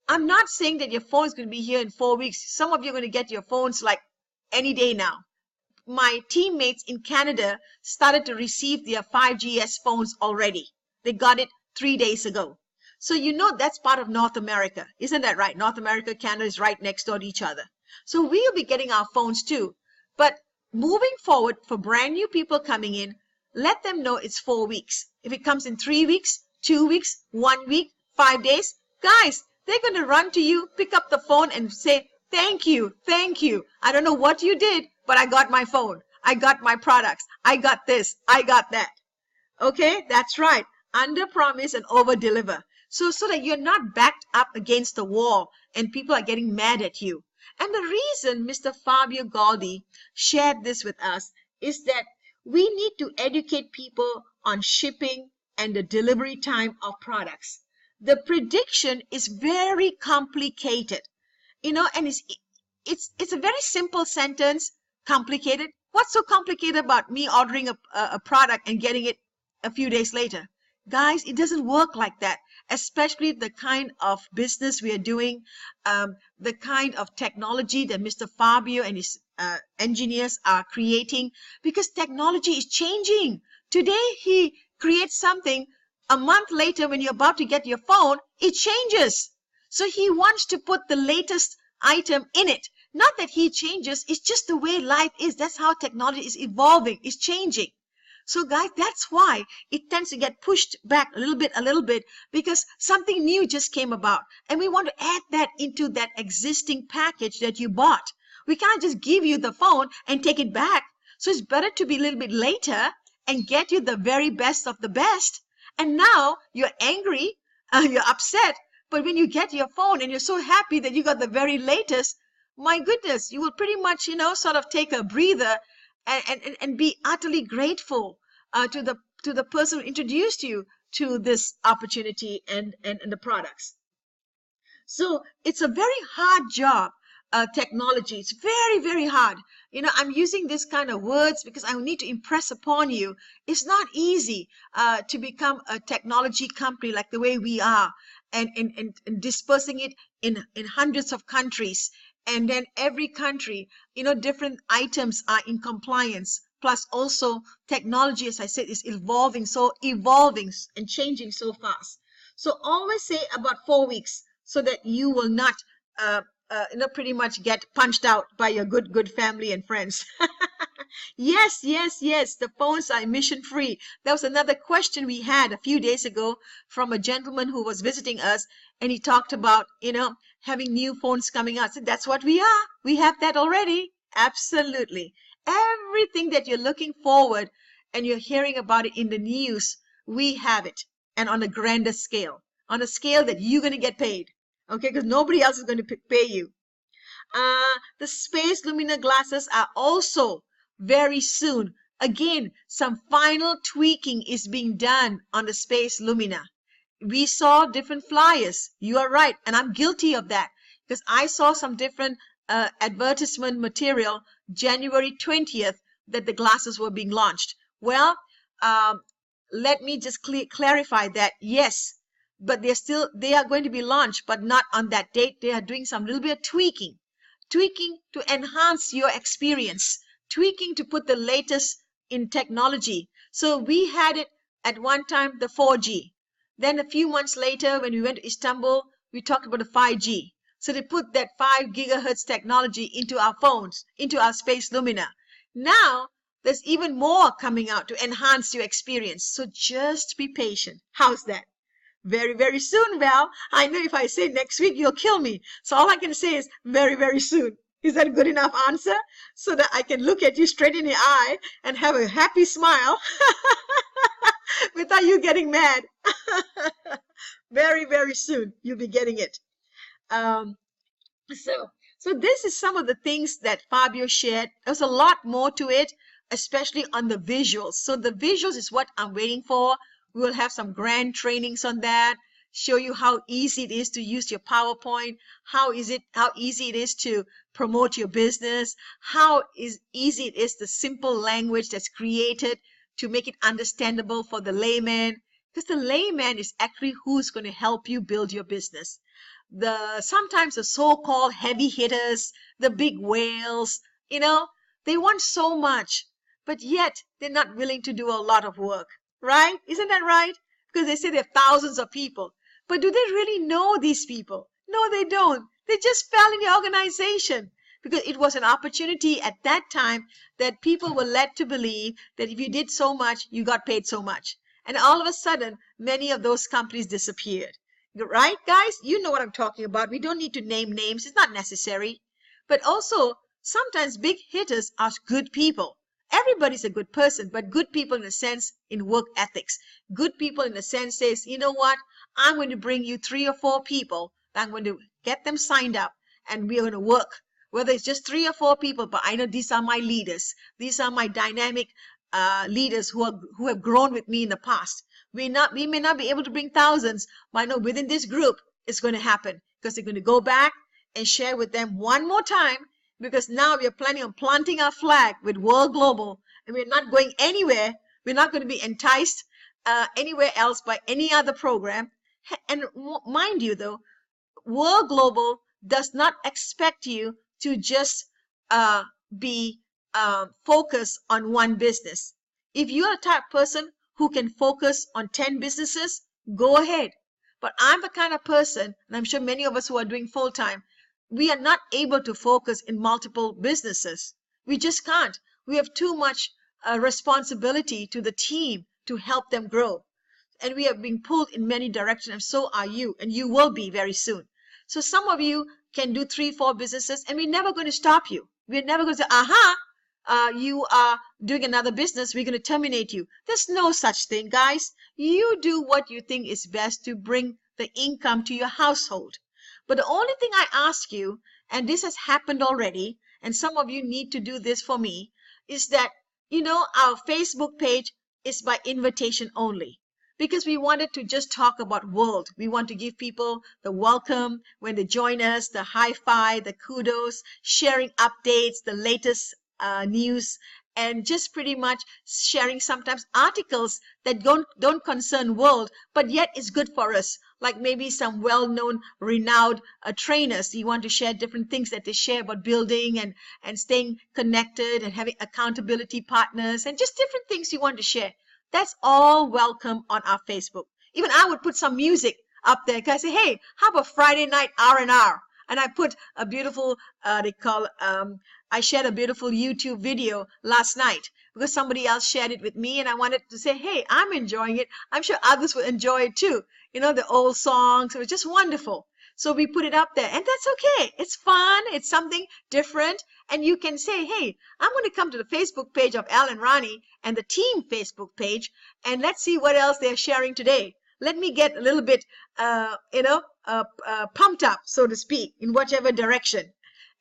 S1: I'm not saying that your phone is going to be here in 4 weeks. Some of you are going to get your phones like any day now. My teammates in Canada started to receive their 5GS phones already. They got it 3 days ago. So you know that's part of North America. Isn't that right? North America, Canada is right next door to each other. So we'll be getting our phones too. But moving forward, for brand new people coming in, let them know it's 4 weeks. If it comes in 3 weeks, 2 weeks, 1 week, 5 days, guys, they're going to run to you, pick up the phone and say, thank you, thank you. I don't know what you did, but I got my phone. I got my products. I got this. I got that. Okay, that's right. Under promise and over deliver. So that you're not backed up against the wall and people are getting mad at you. And the reason Mr. Fabio Galdi shared this with us is that we need to educate people on shipping and the delivery time of products. The prediction is very complicated, and it's a very simple sentence. Complicated. What's so complicated about me ordering a product and getting it a few days later? Guys, it doesn't work like that, especially the kind of business we are doing, the kind of technology that Mr. Fabio and his engineers are creating, because technology is changing. Today, he creates something. A month later, when you're about to get your phone, it changes. So he wants to put the latest item in it. Not that he changes, it's just the way life is. That's how technology is evolving, it's changing. So guys, that's why it tends to get pushed back a little bit, because something new just came about. And we want to add that into that existing package that you bought. We can't just give you the phone and take it back. So it's better to be a little bit later and get you the very best of the best. And now you're angry, you're upset. But when you get your phone and you're so happy that you got the very latest, my goodness, you will pretty much, sort of take a breather and be utterly grateful to the person who introduced you to this opportunity and the products. So it's a very hard job, technology. It's very, very hard. I'm using this kind of words because I need to impress upon you. It's not easy to become a technology company like the way we are, and dispersing it in hundreds of countries. And then every country, different items are in compliance. Plus also technology, as I said, is evolving and changing so fast. So always say about 4 weeks so that you will not, pretty much get punched out by your good family and friends. Yes. The phones are emission free. That was another question we had a few days ago from a gentleman who was visiting us, and he talked about, having new phones coming out. So that's what we are. We have that already. Absolutely. Everything that you're looking forward and you're hearing about it in the news, we have it. And on a grander scale, on a scale that you're going to get paid. Okay, because nobody else is going to pay you. The Space Lumina glasses are also very soon. Again, some final tweaking is being done on the Space Lumina. We saw different flyers. You are right. And I'm guilty of that because I saw some different advertisement material January 20th that the glasses were being launched. Well, let me just clarify that. Yes, but they are going to be launched, but not on that date. They are doing some little bit of tweaking to enhance your experience, tweaking to put the latest in technology. So we had it at one time, the 4G. Then a few months later, when we went to Istanbul, we talked about the 5G. So they put that 5 gigahertz technology into our phones, into our Space Lumina. Now, there's even more coming out to enhance your experience. So just be patient. How's that? Very, very soon, Val. I know if I say next week, you'll kill me. So all I can say is very, very soon. Is that a good enough answer? So that I can look at you straight in the eye and have a happy smile without you getting mad. Very, very soon, you'll be getting it. So this is some of the things that Fabio shared. There's a lot more to it, especially on the visuals. So the visuals is what I'm waiting for. We will have some grand trainings on that, show you how easy it is to use your PowerPoint, how easy it is to promote your business, how easy it is the simple language that's created to make it understandable for the layman, because the layman is actually who's going to help you build your business. Sometimes the so-called heavy hitters, the big whales, they want so much, but yet they're not willing to do a lot of work, right? Isn't that right? Because they say they have thousands of people, but do they really know these people? No, they don't. They just fell in the organization. because it was an opportunity at that time that people were led to believe that if you did so much, you got paid so much. And all of a sudden, many of those companies disappeared. Right, guys? You know what I'm talking about. We don't need to name names. It's not necessary. But also, sometimes big hitters are good people. Everybody's a good person, but good people in a sense in work ethics. Good people in a sense says, you know what? I'm going to bring you 3 or 4 people. I'm going to get them signed up and we are going to work. Whether it's just 3 or 4 people, but I know these are my leaders. These are my dynamic leaders who have grown with me in the past. We may not be able to bring thousands, but I know within this group it's going to happen because they're going to go back and share with them one more time, because now we are planning on planting our flag with World Global, and we're not going anywhere. We're not going to be enticed anywhere else by any other program. And mind you, though, World Global does not expect you to just be focused on one business. If you're a type of person who can focus on 10 businesses, go ahead. But I'm the kind of person, and I'm sure many of us who are doing full-time, we are not able to focus in multiple businesses. We just can't. We have too much responsibility to the team to help them grow. And we are being pulled in many directions, and so are you, and you will be very soon. So some of you can do 3, 4 businesses, and we're never going to stop you. We're never going to say, aha, you are doing another business, we're going to terminate you. There's no such thing, guys. You do what you think is best to bring the income to your household. But the only thing I ask you, and this has happened already, and some of you need to do this for me, is that, you know, our Facebook page is by invitation only. Because we wanted to just talk about world. We want to give people the welcome when they join us, the high five, the kudos, sharing updates, the latest news, and just pretty much sharing sometimes articles that don't concern world, but yet is good for us. Like maybe some well-known, renowned trainers. You want to share different things that they share about building and staying connected and having accountability partners and just different things you want to share. That's all welcome on our Facebook. Even I would put some music up there because I say, hey, how about Friday night R&R? And I put a beautiful, I shared a beautiful YouTube video last night because somebody else shared it with me, and I wanted to say, hey, I'm enjoying it. I'm sure others will enjoy it too. You know, the old songs, it was just wonderful. So we put it up there, and that's okay. It's fun. It's something different. And you can say, hey, I'm going to come to the Facebook page of Al and Ronnie and the team Facebook page, and let's see what else they're sharing today. Let me get a little bit, pumped up, so to speak, in whichever direction.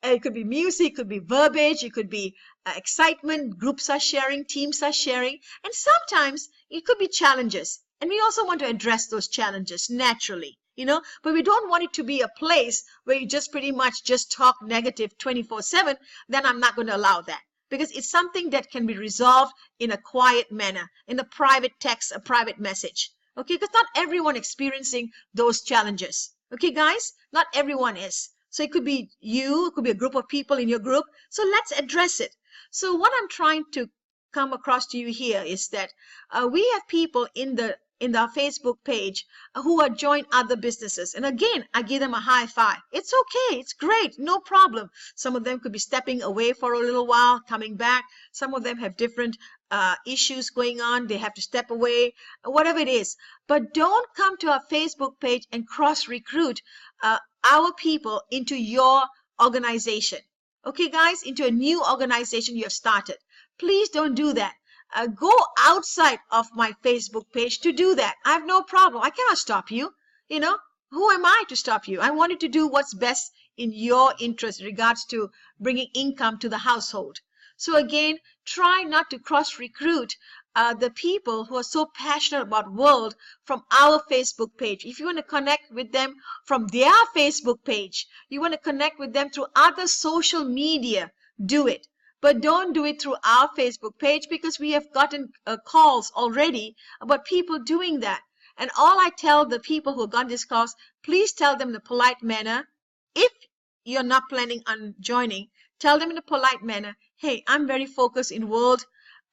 S1: It could be music, it could be verbiage, it could be excitement, groups are sharing, teams are sharing, and sometimes it could be challenges. And we also want to address those challenges naturally, you know, but we don't want it to be a place where you just pretty much just talk negative 24/7. Then I'm not going to allow that, because it's something that can be resolved in a quiet manner, in a private text, a private message. Okay, because not everyone experiencing those challenges. Okay, guys, not everyone is. So it could be you, it could be a group of people in your group. So let's address it. So what I'm trying to come across to you here is that we have people in our Facebook page who are joined other businesses. And again, I give them a high five. It's okay. It's great. No problem. Some of them could be stepping away for a little while, coming back. Some of them have different issues going on. They have to step away, whatever it is. But don't come to our Facebook page and cross-recruit our people into your organization. Okay, guys, into a new organization you have started. Please don't do that. Go outside of my Facebook page to do that. I have no problem. I cannot stop you. You know, who am I to stop you? I wanted to do what's best in your interest in regards to bringing income to the household. So again, try not to cross-recruit the people who are so passionate about world from our Facebook page. If you want to connect with them from their Facebook page, you want to connect with them through other social media, do it. But don't do it through our Facebook page, because we have gotten calls already about people doing that. And all I tell the people who have gotten these calls, please tell them in a polite manner. If you're not planning on joining, tell them in a polite manner, hey, I'm very focused in world.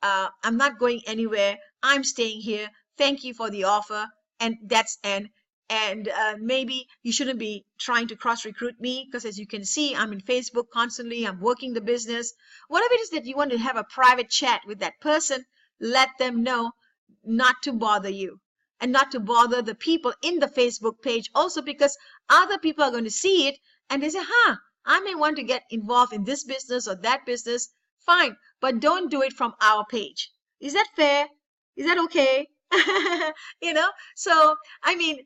S1: I'm not going anywhere. I'm staying here. Thank you for the offer. And that's end. And maybe you shouldn't be trying to cross recruit me, because as you can see, I'm in Facebook constantly. I'm working the business. Whatever it is that you want to have a private chat with that person, let them know not to bother you and not to bother the people in the Facebook page also, because other people are going to see it and they say, I may want to get involved in this business or that business. Fine, but don't do it from our page. Is that fair? Is that okay? So I mean,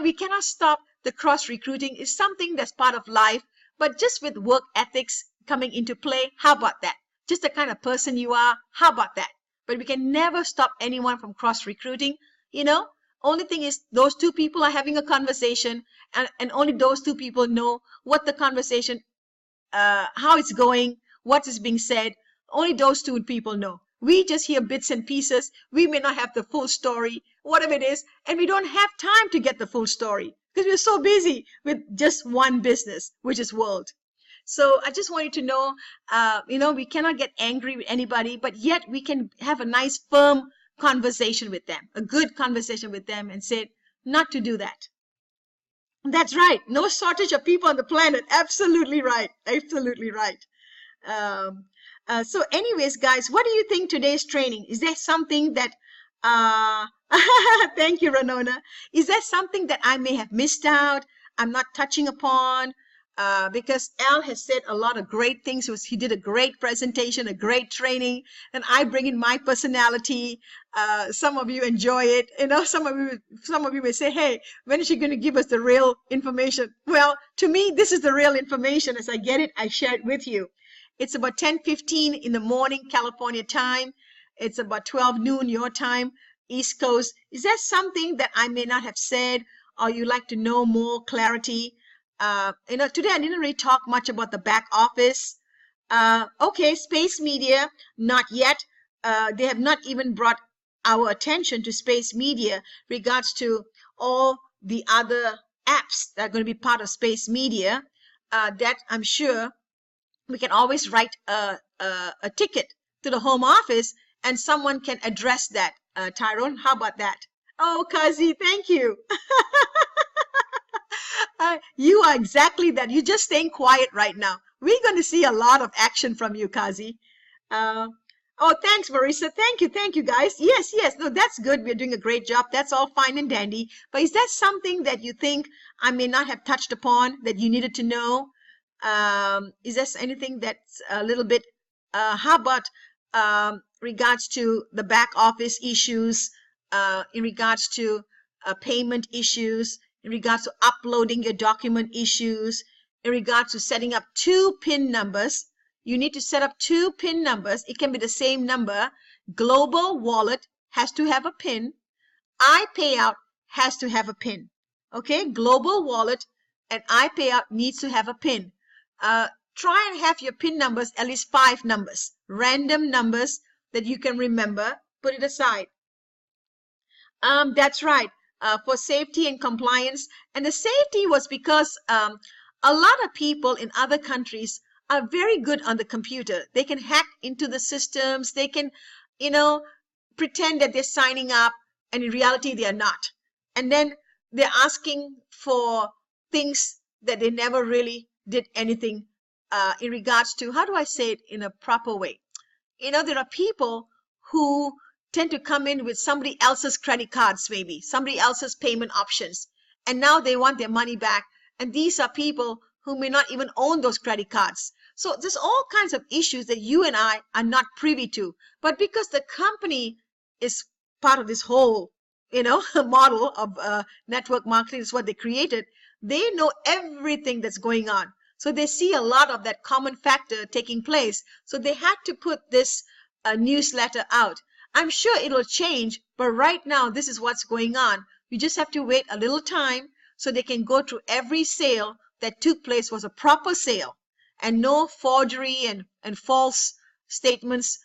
S1: we cannot stop the cross recruiting. It's something that's part of life, but just with work ethics coming into play, how about that? Just the kind of person you are, how about that? But we can never stop anyone from cross recruiting. Only thing is those two people are having a conversation, and only those two people know what the conversation, how it's going, what is being said. Only those two people know. We just hear bits and pieces. We may not have the full story, whatever it is, and we don't have time to get the full story because we're so busy with just one business, which is world. So I just want you to know, we cannot get angry with anybody, but yet we can have a nice, firm conversation with them, a good conversation with them, and say not to do that. That's right. No shortage of people on the planet. Absolutely right. Absolutely right. So anyways, guys, what do you think today's training? Is there something that, thank you, Ranona. Is there something that I may have missed out? I'm not touching upon, because Al has said a lot of great things. He did a great presentation, a great training, and I bring in my personality. Some of you enjoy it. Some of you may say, hey, when is she going to give us the real information? Well, to me, this is the real information. As I get it, I share it with you. It's about 10:15 in the morning, California time. It's about 12 noon your time, East Coast. Is there something that I may not have said, or you'd like to know more clarity? Today I didn't really talk much about the back office. Okay, Space Media, not yet. They have not even brought our attention to Space Media regards to all the other apps that are going to be part of Space Media. That I'm sure we can always write a ticket to the home office and someone can address that. Tyrone, how about that? Oh, Kazi, thank you. You are exactly that. You're just staying quiet right now. We're going to see a lot of action from you, Kazi. Oh, thanks, Marissa. Thank you, guys. Yes. No, that's good. We're doing a great job. That's all fine and dandy. But is that something that you think I may not have touched upon that you needed to know? Is there anything that's a little bit, how about regards to the back office issues, in regards to payment issues, in regards to uploading your document issues, in regards to setting up 2 PIN numbers? You need to set up 2 PIN numbers. It can be the same number. Global Wallet has to have a PIN. iPayout has to have a PIN. Okay, Global Wallet and iPayout needs to have a PIN. Try and have your PIN numbers at least 5 numbers, random numbers that you can remember. Put it aside. That's right, for safety and compliance. And the safety was because a lot of people in other countries are very good on the computer. They can hack into the systems. They can, pretend that they're signing up, and in reality they are not. And then they're asking for things that they never really did anything in regards to. How do I say it in a proper way? There are people who tend to come in with somebody else's credit cards, maybe somebody else's payment options, and now they want their money back. And these are people who may not even own those credit cards. So there's all kinds of issues that you and I are not privy to. But because the company is part of this whole, model of network marketing, is what they created, they know everything that's going on. So they see a lot of that common factor taking place. So they had to put this newsletter out. I'm sure it'll change, but right now this is what's going on. You just have to wait a little time so they can go through every sale that took place was a proper sale, and no forgery and false statements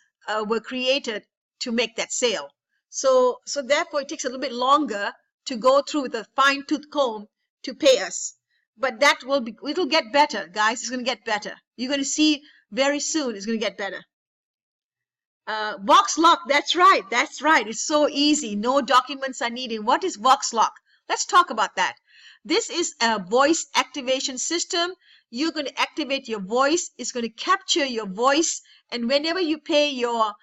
S1: were created to make that sale. So therefore it takes a little bit longer to go through with a fine-tooth comb to pay us. But it'll get better, guys. It's going to get better. You're going to see very soon it's going to get better. VoxLock, that's right. It's so easy. No documents are needed. What is VoxLock? Let's talk about that. This is a voice activation system. You're going to activate your voice. It's going to capture your voice. And whenever you pay your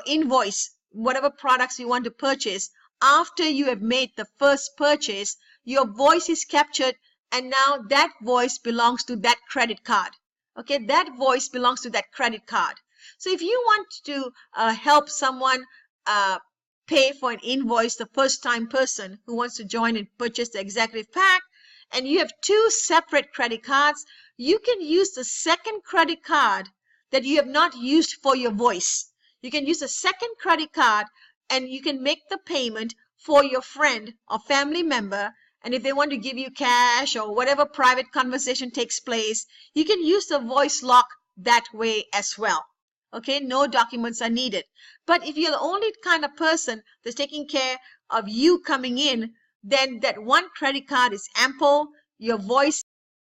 S1: invoice, whatever products you want to purchase, after you have made the first purchase, your voice is captured, and now that voice belongs to that credit card. Okay, that voice belongs to that credit card. So if you want to help someone pay for an invoice, the first time person who wants to join and purchase the executive pack, and you have two separate credit cards, you can use the second credit card that you have not used for your voice. You can use a second credit card and you can make the payment for your friend or family member. And if they want to give you cash or whatever private conversation takes place, you can use the voice lock that way as well. Okay, no documents are needed. But if you're the only kind of person that's taking care of you coming in, then that one credit card is ample. Your voice